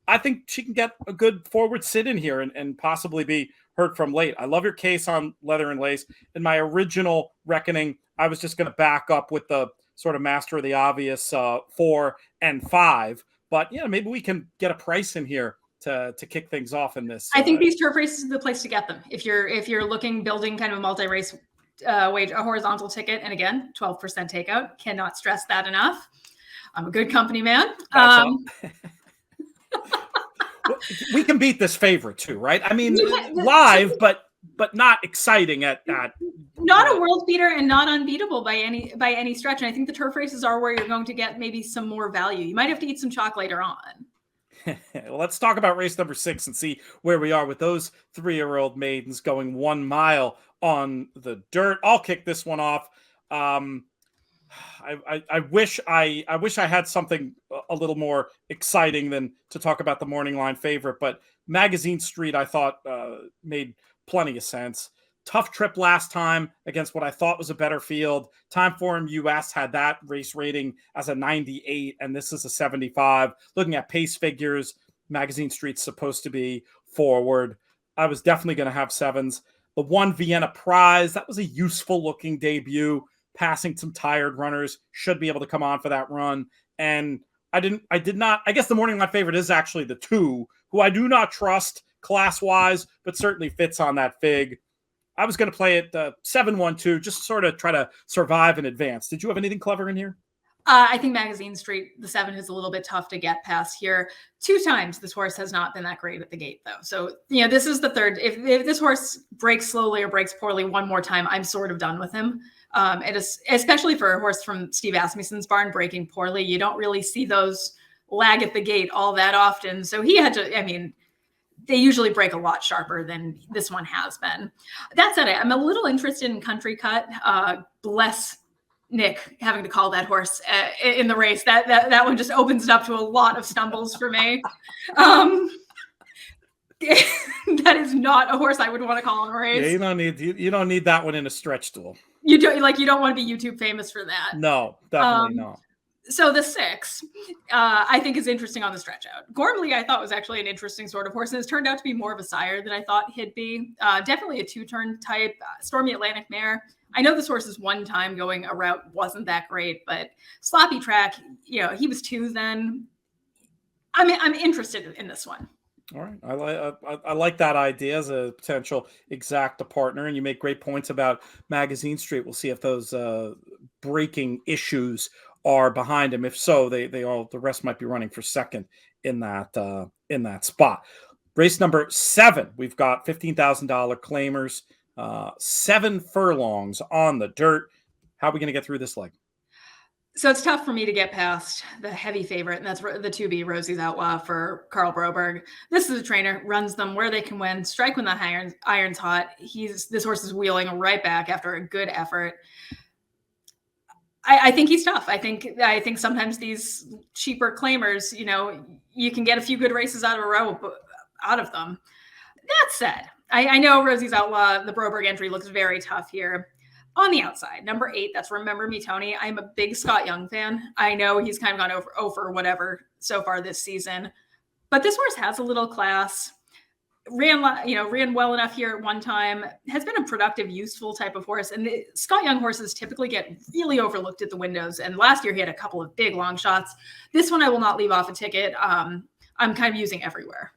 I think she can get a good forward sit in here and possibly be heard from late. I love your case on Leather and Lace. In my original reckoning, I was just going to back up with the sort of master of the obvious 4 and 5. But maybe we can get a price in here to kick things off in this. I think these turf races are the place to get them. If you're building kind of a multi-race wage, a horizontal ticket, and again, 12% takeout. Cannot stress that enough. I'm a good company man. We can beat this favorite too, right? I mean, live, but not exciting at not a world beater and not unbeatable by any stretch. And I think the turf races are where you're going to get maybe some more value. You might have to eat some chalk later on. Well, let's talk about race number 6 and see where we are with those 3-year-old maidens going 1 mile on the dirt. I'll kick this one off. I wish I had something a little more exciting than to talk about the morning line favorite, but Magazine Street I thought made plenty of sense. Tough trip last time against what I thought was a better field. Time Forum US had that race rating as a 98, and this is a 75. Looking at pace figures, Magazine Street's supposed to be forward. I was definitely going to have 7s. The 1 Vienna Prize, that was a useful looking debut. Passing some tired runners, should be able to come on for that run. And I guess the morning line favorite is actually the 2, who I do not trust class-wise, but certainly fits on that fig. I was going to play it 7-1-2, just sort of try to survive in advance. Did you have anything clever in here? I think Magazine Street, the 7 is a little bit tough to get past here. 2 times this horse has not been that great at the gate, though. So, this is the 3rd. If this horse breaks slowly or breaks poorly one more time, I'm sort of done with him. It is, especially for a horse from Steve Asmussen's barn breaking poorly. You don't really see those lag at the gate all that often. So he had to, they usually break a lot sharper than this one has been. That said, I'm a little interested in Country Cut. Bless Nick having to call that horse in the race. That one just opens it up to a lot of stumbles for me. That is not a horse I would want to call in a race. Yeah, you don't need that one in a stretch stool. You don't want to be YouTube famous for that. No, definitely not. So the 6, I think, is interesting on the stretch out. Gormley, I thought, was actually an interesting sort of horse, and it's turned out to be more of a sire than I thought he'd be. Definitely a 2-turn type, Stormy Atlantic mare. I know this horse's one time going a route wasn't that great, but sloppy track, he was 2 then. I'm interested in this one. All right. I like that idea as a potential exacta partner, and you make great points about Magazine Street. We'll see if those breaking issues are behind him. If so, the rest might be running for second in that spot. Race number 7, we've got $15,000 claimers, 7 furlongs on the dirt. How are we going to get through this leg? So it's tough for me to get past the heavy favorite, and that's the 2B Rosie's Outlaw for Carl Broberg. This is a trainer, runs them where they can win, strike when the iron's hot. This horse is wheeling right back after a good effort. I think he's tough. I think sometimes these cheaper claimers, you can get a few good races out of them. That said, I know Rosie's Outlaw, the Broberg entry, looks very tough here. On the outside, number 8, that's Remember Me, Tony. I'm a big Scott Young fan. I know he's kind of gone over whatever so far this season, but this horse has a little class. Ran well enough here at one time. Has been a productive, useful type of horse. And the Scott Young horses typically get really overlooked at the windows. And last year he had a couple of big long shots. This one I will not leave off a ticket. I'm kind of using everywhere.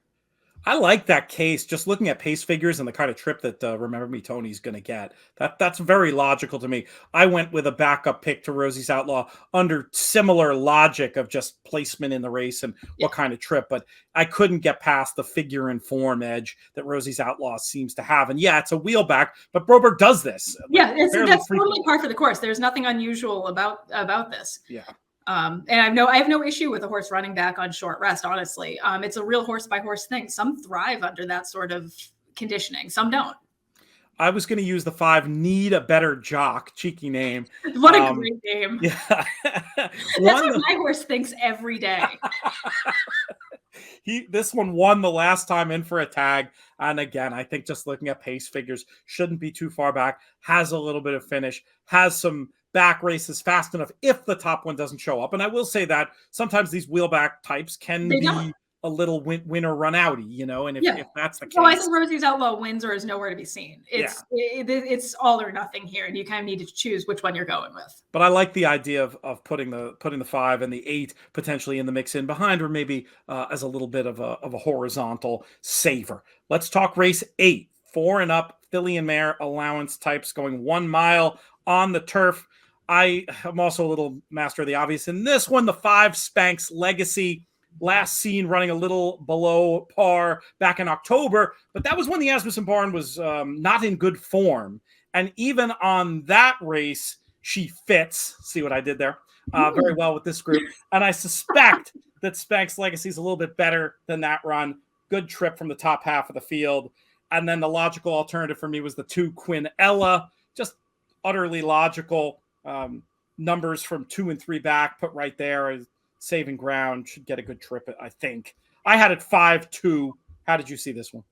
I like that case. Just looking at pace figures and the kind of trip that Remember Me Tony's going to get. That's very logical to me. I went with a backup pick to Rosie's Outlaw under similar logic of just placement in the race and what kind of trip, but I couldn't get past the figure and form edge that Rosie's Outlaw seems to have. And yeah, it's a wheelback, but Broberg does this. Yeah, that's totally par for the course. There's nothing unusual about this. Yeah. And I have no issue with a horse running back on short rest, honestly. It's a real horse by horse thing. Some thrive under that sort of conditioning, some don't. I was going to use the 5 Need a Better Jock, cheeky name. What a great name. Yeah. That's what my horse thinks every day. This one won the last time in for a tag. And again, I think just looking at pace figures, shouldn't be too far back, has a little bit of finish, has some back races fast enough if the top one doesn't show up. And I will say that sometimes these wheelback types can be a little win or run outy, and if that's the case. So I think Rosie's Outlaw wins or is nowhere to be seen. It's all or nothing here, and you kind of need to choose which one you're going with. But I like the idea of putting the 5 and the 8 potentially in the mix in behind, or maybe as a little bit of a horizontal saver. Let's talk race 8, 4 and up filly and mare allowance types going 1 mile on the turf. I am also a little master of the obvious in this one. The 5 Spanx Legacy, last seen running a little below par back in October, but that was when the Asmussen barn was not in good form. And even on that race, she fits. See what I did there? Very well with this group. And I suspect that Spanx Legacy is a little bit better than that run. Good trip from the top half of the field. And then the logical alternative for me was the 2 Quinella, just utterly logical. Numbers from 2 and 3 back, put right there as saving ground, should get a good trip, I think. I had it 5-2. How did you see this one?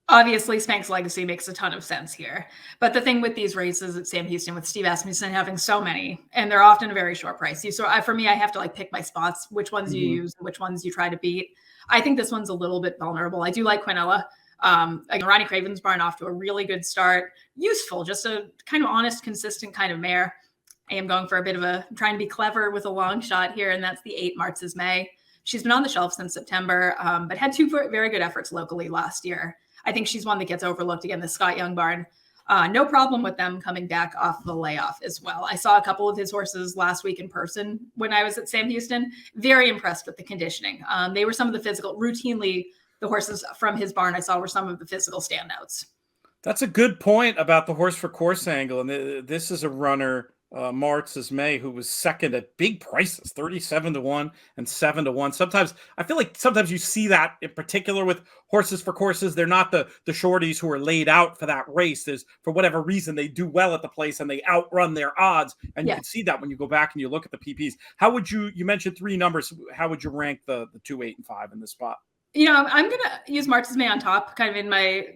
Obviously, Spanx Legacy makes a ton of sense here. But the thing with these races at Sam Houston with Steve Asmussen having so many, and they're often a very short price. For me, I have to pick my spots, which ones you use and which ones you try to beat. I think this one's a little bit vulnerable. I do like Quinella. Ronnie Craven's barn off to a really good start. Useful, just a kind of honest, consistent kind of mare. I am going for I'm trying to be clever with a long shot here, and that's the 8 Martz's May. She's been on the shelf since September, but had 2 very good efforts locally last year. I think she's one that gets overlooked. Again, the Scott Young barn. No problem with them coming back off the layoff as well. I saw a couple of his horses last week in person when I was at Sam Houston. Very impressed with the conditioning. They were some of the routinely, the horses from his barn I saw were some of the physical standouts. That's a good point about the horse for course angle. And this is a runner, Martz's May, who was second at big prices, 37-1 and 7-1. Sometimes I feel like you see that in particular with horses for courses. They're not the shorties who are laid out for that race. There's, for whatever reason, they do well at the place and they outrun their odds. And you can see that when you go back and you look at the PPs. How would you mentioned 3 numbers. How would you rank the 2, 8, and 5 in this spot? I'm going to use Martz's May on top, kind of in my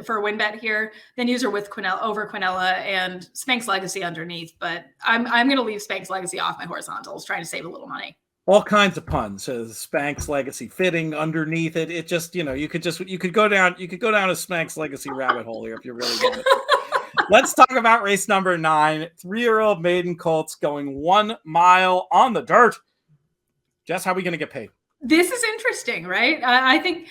for a win bet here, then use her with Quinella and Spanx Legacy underneath. But I'm going to leave Spanx Legacy off my horizontals, trying to save a little money. All kinds of puns. Spanx Legacy fitting underneath it. It just, you could go down a Spanx Legacy rabbit hole here if you really want it. Let's talk about race number 9. 3-year-old maiden colts going 1 mile on the dirt. Jess, how are we going to get paid? This is interesting, right? I think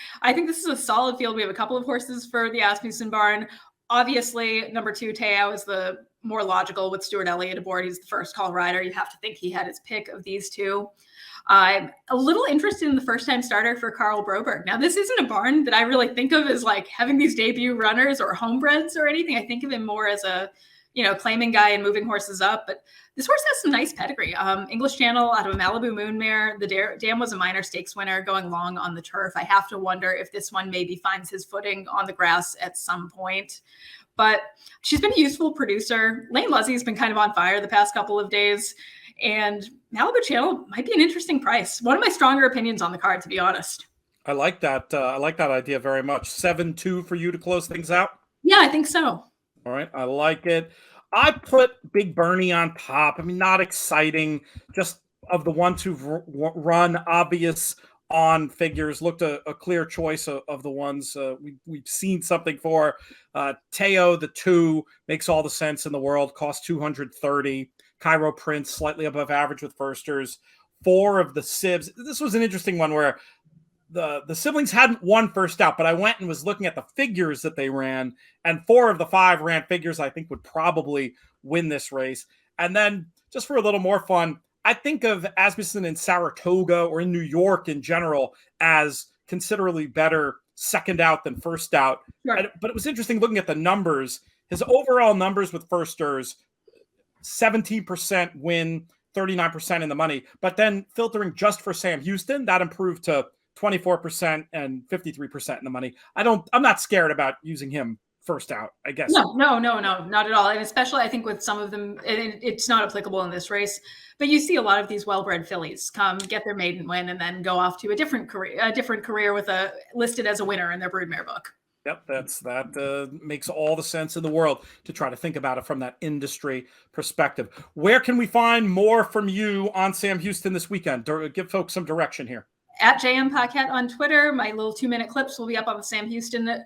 this is a solid field. We have a couple of horses for the Asmussen barn. Obviously, number 2, Teo, is the more logical with Stuart Elliott aboard. He's the first call rider. You have to think he had his pick of these 2. I'm a little interested in the first-time starter for Karl Broberg. Now, this isn't a barn that I really think of as having these debut runners or homebreds or anything. I think of him more as a claiming guy and moving horses up. But this horse has some nice pedigree. English Channel out of a Malibu Moon mare. The dam was a minor stakes winner going long on the turf. I have to wonder if this one maybe finds his footing on the grass at some point. But she's been a useful producer. Lane Luzzie's been kind of on fire the past couple of days. And Malibu Channel might be an interesting price. One of my stronger opinions on the card, to be honest. I like that. I like that idea very much. 7-2 for you to close things out? Yeah, I think so. All right. I like it. I put Big Bernie on top. I mean, not exciting. Just of the ones who've run obvious on figures, looked a clear choice of the ones we've seen something for. Teo, the 2, makes all the sense in the world. Cost $230. Cairo Prince, slightly above average with firsters. 4 of the Sibs. This was an interesting one where the siblings hadn't won first out, but I went and was looking at the figures that they ran, and 4 of the 5 ran figures I think would probably win this race. And then just for a little more fun, I think of Asmussen in Saratoga or in New York in general as considerably better second out than first out. Sure. But it was interesting looking at the numbers. His overall numbers with firsters, 17% win, 39% in the money. But then filtering just for Sam Houston, that improved to 24% and 53% in the money. I'm not scared about using him first out, I guess. No, not at all. And especially I think with some of them, it's not applicable in this race, but you see a lot of these well-bred fillies come get their maiden win and then go off to a different career with listed as a winner in their broodmare book. Yep, that makes all the sense in the world to try to think about it from that industry perspective. Where can we find more from you on Sam Houston this weekend? Give folks some direction here. At JM Paquette on Twitter. My little 2-minute clips will be up on the Sam Houston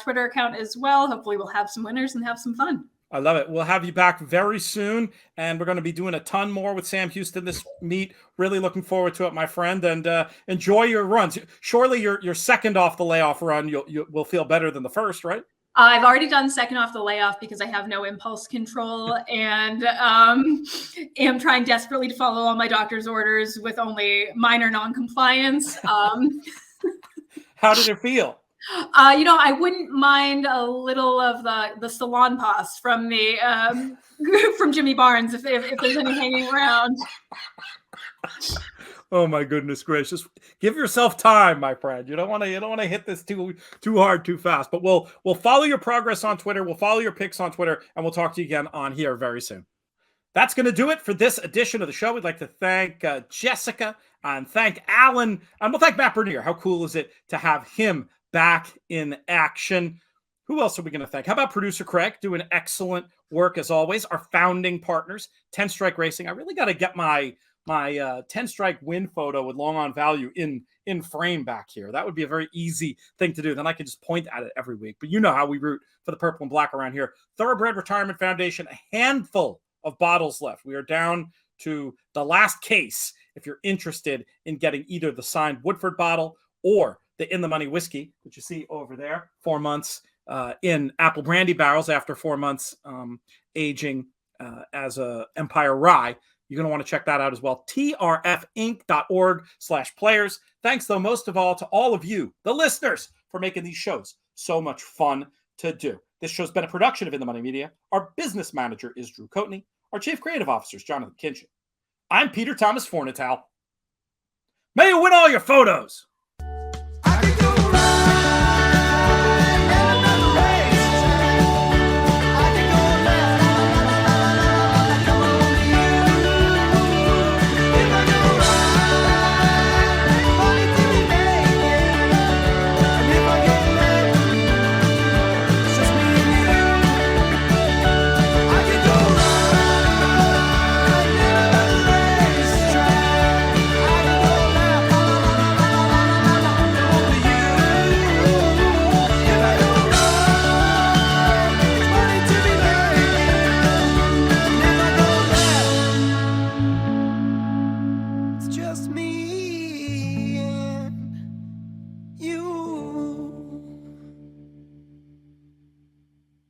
Twitter account as well. Hopefully we'll have some winners and have some fun. I love it. We'll have you back very soon, and we're going to be doing a ton more with Sam Houston this meet. Really looking forward to it, my friend, and enjoy your runs. Surely your second off the layoff run, you will feel better than the first, right? I've already done second off the layoff because I have no impulse control and am trying desperately to follow all my doctor's orders with only minor non-compliance. How did it feel? I wouldn't mind a little of the salon pass from the from Jimmy Barnes if there's any hanging around. Oh my goodness gracious! Give yourself time, my friend. You don't want to hit this too hard, too fast. But we'll follow your progress on Twitter. We'll follow your picks on Twitter, and we'll talk to you again on here very soon. That's going to do it for this edition of the show. We'd like to thank Jessica and thank Alan, and we'll thank Matt Bernier. How cool is it to have him back in action? Who else are we going to thank? How about producer Craig doing excellent work as always? Our founding partners, 10 Strike Racing. I really got to get my 10 strike win photo with long on value in frame back here. That would be a very easy thing to do. Then I can just point at it every week. But you know how we root for the purple and black around here. Thoroughbred Retirement Foundation, a handful of bottles left. We are down to the last case. If you're interested in getting either the signed Woodford bottle or the In the Money whiskey, which you see over there, 4 months in apple brandy barrels after 4 months aging as a Empire Rye. You're going to want to check that out as well. trfinc.org/players. Thanks, though, most of all, to all of you, the listeners, for making these shows so much fun to do. This show's been a production of In the Money Media. Our business manager is Drew Coatney. Our chief creative officer is Jonathan Kinchin. I'm Peter Thomas Fornatale. May you win all your photos.